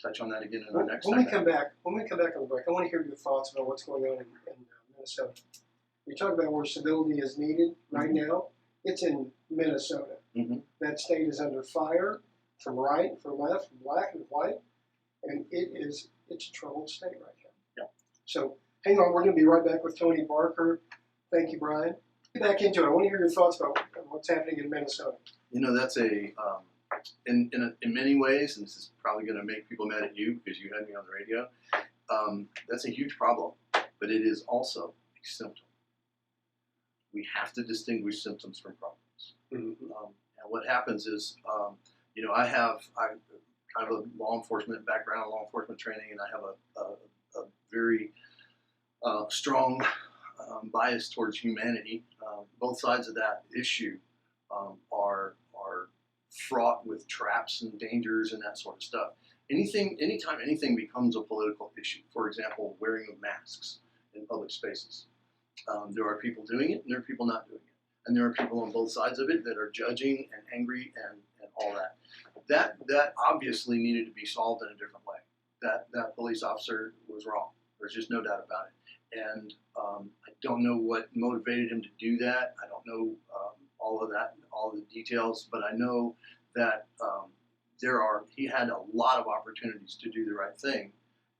touch on that again in our next when we segment. come back on the break, I want to hear your thoughts about what's going on in Minnesota. We talk about where civility is needed right now. It's in Minnesota. That state is under fire from right, from left, from black and white, and it's a troubled state right now. Yeah. So hang on, we're going to be right back with Tony Barker. Thank you, Brian. Get back into it. I want to hear your thoughts about what's happening in Minnesota. You know, that's in many ways, and this is probably going to make people mad at you because you had me on the radio. That's a huge problem, but it is also a symptom. We have to distinguish symptoms from problems. And what happens is, you know, I have kind of a law enforcement background, law enforcement training, and I have a very strong bias towards humanity. Both sides of that issue are fraught with traps and dangers and that sort of stuff. Anytime anything becomes a political issue, for example, wearing of masks in public spaces, there are people doing it and there are people not doing it. And there are people on both sides of it that are judging and angry and all that. That obviously needed to be solved in a different way. That police officer was wrong. There's just no doubt about it. And I don't know what motivated him to do that. I don't know all of that, all the details, but I know that he had a lot of opportunities to do the right thing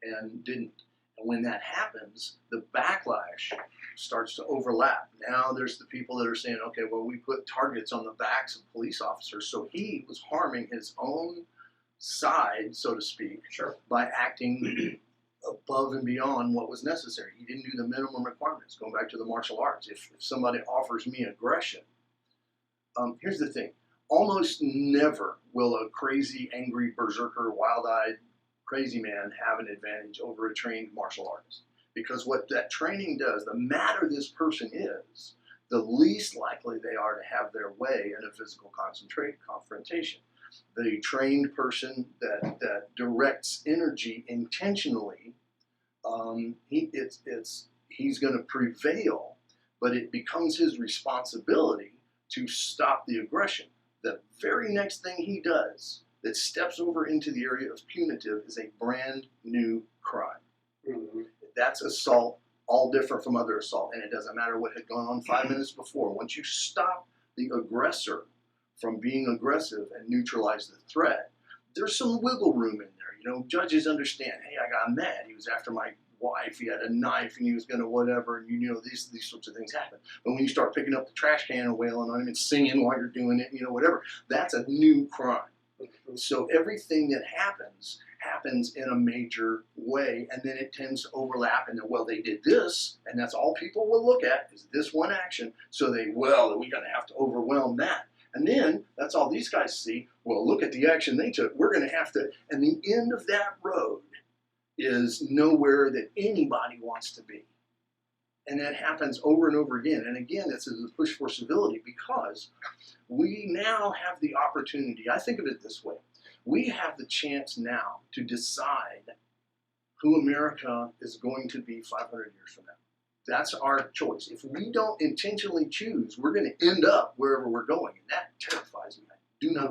and didn't. And when that happens, the backlash starts to overlap. Now there's the people that are saying, okay, well, we put targets on the backs of police officers, so he was harming his own side, so to speak, by acting above and beyond what was necessary. He didn't do the minimum requirements, going back to the martial arts. If somebody offers me aggression, here's the thing. Almost never will a crazy, angry, berserker, wild-eyed, crazy man have an advantage over a trained martial artist. Because what that training does, the madder this person is, the least likely they are to have their way in a physical confrontation. The trained person that directs energy intentionally, he's going to prevail, but it becomes his responsibility to stop the aggression. The very next thing he does that steps over into the area of punitive is a brand new crime. That's assault, all different from other assault, and it doesn't matter what had gone on 5 minutes before. Once you stop the aggressor from being aggressive and neutralize the threat, there's some wiggle room in there. You know, judges understand, hey, I got mad. He was after my wife. He had a knife and he was going to whatever, and you know, these sorts of things happen. But when you start picking up the trash can and wailing on him and singing while you're doing it, you know, whatever, that's a new crime. So everything that happens in a major way, and then it tends to overlap, and then, well, they did this, and that's all people will look at is this one action, so we're going to have to overwhelm that. And then that's all these guys see. Well, look at the action they took. We're going to have to, and the end of that road is nowhere that anybody wants to be. And that happens over and over again. And again, it's a push for civility because we now have the opportunity. I think of it this way. We have the chance now to decide who America is going to be 500 years from now. That's our choice. If we don't intentionally choose, we're going to end up wherever we're going. And that terrifies me. I do not